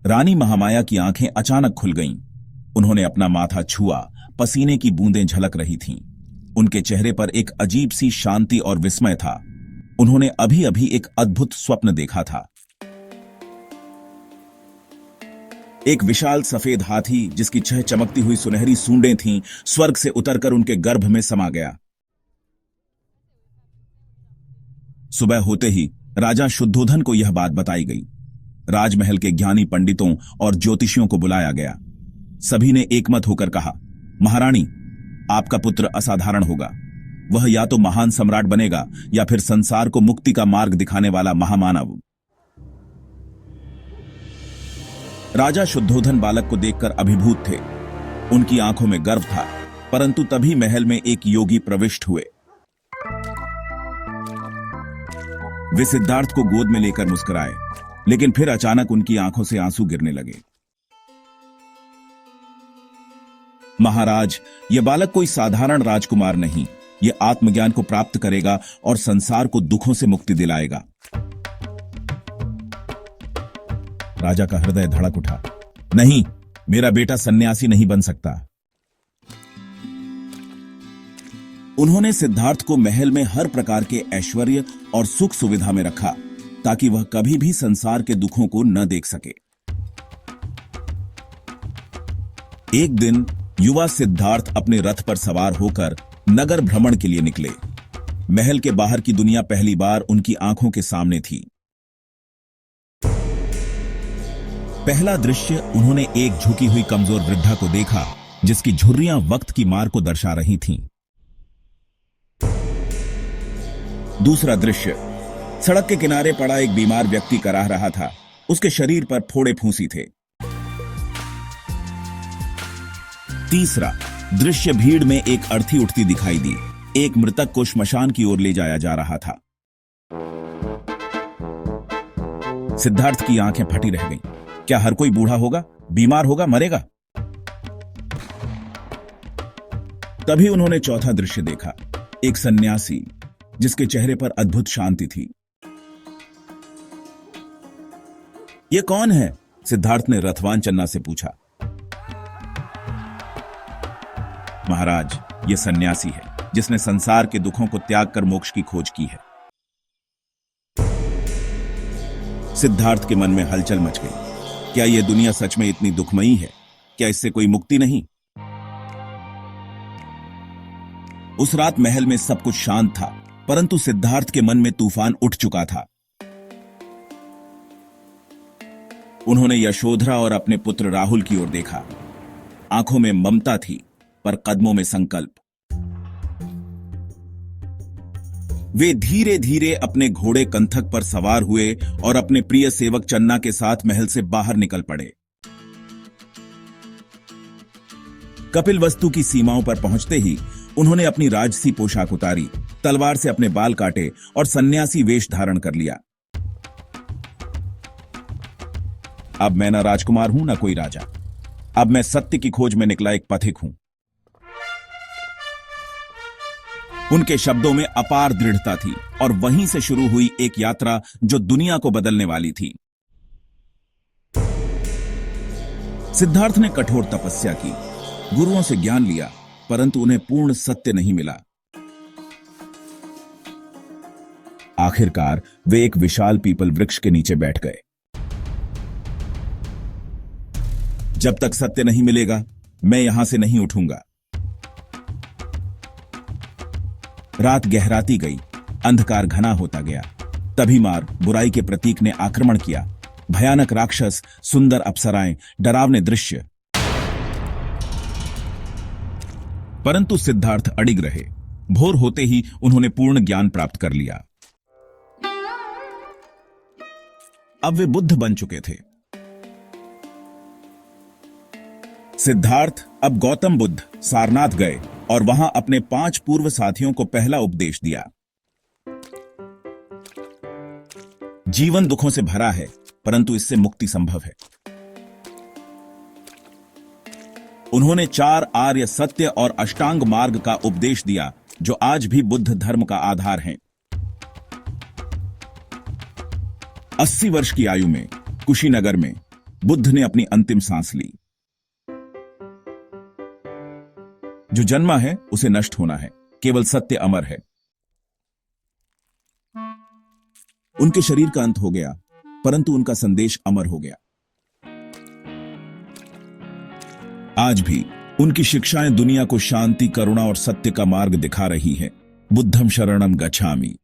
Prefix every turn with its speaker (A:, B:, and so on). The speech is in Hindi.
A: रानी महामाया की आंखें अचानक खुल गईं। उन्होंने अपना माथा छुआ, पसीने की बूंदें झलक रही थीं। उनके चेहरे पर एक अजीब सी शांति और विस्मय था। उन्होंने अभी अभी एक अद्भुत स्वप्न देखा था। एक विशाल सफेद हाथी, जिसकी 6 चमकती हुई सुनहरी सूंडें थीं, स्वर्ग से उतरकर उनके गर्भ में समा गया। सुबह होते ही राजा शुद्धोधन को यह बात बताई गई। राजमहल के ज्ञानी पंडितों और ज्योतिषियों को बुलाया गया। सभी ने एकमत होकर कहा, महारानी, आपका पुत्र असाधारण होगा। वह या तो महान सम्राट बनेगा या फिर संसार को मुक्ति का मार्ग दिखाने वाला महामानव। राजा शुद्धोधन बालक को देखकर अभिभूत थे। उनकी आंखों में गर्व था, परंतु तभी महल में एक योगी प्रविष्ट हुए। वे सिद्धार्थ को गोद में लेकर मुस्कुराए, लेकिन फिर अचानक उनकी आंखों से आंसू गिरने लगे। महाराज, यह बालक कोई साधारण राजकुमार नहीं, यह आत्मज्ञान को प्राप्त करेगा और संसार को दुखों से मुक्ति दिलाएगा। राजा का हृदय धड़क उठा। नहीं, मेरा बेटा सन्यासी नहीं बन सकता। उन्होंने सिद्धार्थ को महल में हर प्रकार के ऐश्वर्य और सुख सुविधा में रखा, ताकि वह कभी भी संसार के दुखों को न देख सके। एक दिन युवा सिद्धार्थ अपने रथ पर सवार होकर नगर भ्रमण के लिए निकले। महल के बाहर की दुनिया पहली बार उनकी आंखों के सामने थी। पहला दृश्य, उन्होंने एक झुकी हुई कमजोर वृद्धा को देखा, जिसकी झुर्रियां वक्त की मार को दर्शा रही थीं। दूसरा दृश्य, सड़क के किनारे पड़ा एक बीमार व्यक्ति कराह रहा था। उसके शरीर पर फोड़े फूंसी थे। तीसरा दृश्य, भीड़ में एक अर्थी उठती दिखाई दी। एक मृतक को श्मशान की ओर ले जाया जा रहा था। सिद्धार्थ की आंखें फटी रह गईं। क्या हर कोई बूढ़ा होगा, बीमार होगा, मरेगा? तभी उन्होंने चौथा दृश्य देखा। एक सन्यासी, जिसके चेहरे पर अद्भुत शांति थी। यह कौन है? सिद्धार्थ ने रथवान चन्ना से पूछा। महाराज, यह सन्यासी है, जिसने संसार के दुखों को त्याग कर मोक्ष की खोज की है। सिद्धार्थ के मन में हलचल मच गई। क्या यह दुनिया सच में इतनी दुखमयी है? क्या इससे कोई मुक्ति नहीं? उस रात महल में सब कुछ शांत था, परंतु सिद्धार्थ के मन में तूफान उठ चुका था। उन्होंने यशोधरा और अपने पुत्र राहुल की ओर देखा। आंखों में ममता थी, पर कदमों में संकल्प। वे धीरे धीरे अपने घोड़े कंथक पर सवार हुए और अपने प्रिय सेवक चन्ना के साथ महल से बाहर निकल पड़े। कपिलवस्तु की सीमाओं पर पहुंचते ही उन्होंने अपनी राजसी पोशाक उतारी, तलवार से अपने बाल काटे और सन्यासी वेश धारण कर लिया। अब मैं ना राजकुमार हूं, ना कोई राजा। अब मैं सत्य की खोज में निकला एक पथिक हूं। उनके शब्दों में अपार दृढ़ता थी और वहीं से शुरू हुई एक यात्रा जो दुनिया को बदलने वाली थी। सिद्धार्थ ने कठोर तपस्या की, गुरुओं से ज्ञान लिया, परंतु उन्हें पूर्ण सत्य नहीं मिला। आखिरकार वे एक विशाल पीपल वृक्ष के नीचे बैठ गए। जब तक सत्य नहीं मिलेगा, मैं यहां से नहीं उठूंगा। रात गहराती गई, अंधकार घना होता गया। तभी मार, बुराई के प्रतीक, ने आक्रमण किया। भयानक राक्षस, सुंदर अप्सराएं, डरावने दृश्य। परंतु सिद्धार्थ अडिग रहे। भोर होते ही उन्होंने पूर्ण ज्ञान प्राप्त कर लिया। अब वे बुद्ध बन चुके थे। सिद्धार्थ अब गौतम बुद्ध सारनाथ गए और वहां अपने 5 पूर्व साथियों को पहला उपदेश दिया। जीवन दुखों से भरा है, परंतु इससे मुक्ति संभव है। उन्होंने 4 आर्य सत्य और अष्टांग मार्ग का उपदेश दिया, जो आज भी बुद्ध धर्म का आधार हैं। 80 वर्ष की आयु में कुशीनगर में बुद्ध ने अपनी अंतिम सांस ली। जो जन्मा है उसे नष्ट होना है, केवल सत्य अमर है। उनके शरीर का अंत हो गया, परंतु उनका संदेश अमर हो गया। आज भी उनकी शिक्षाएं दुनिया को शांति, करुणा और सत्य का मार्ग दिखा रही हैं। बुद्धम शरणम गच्छामि।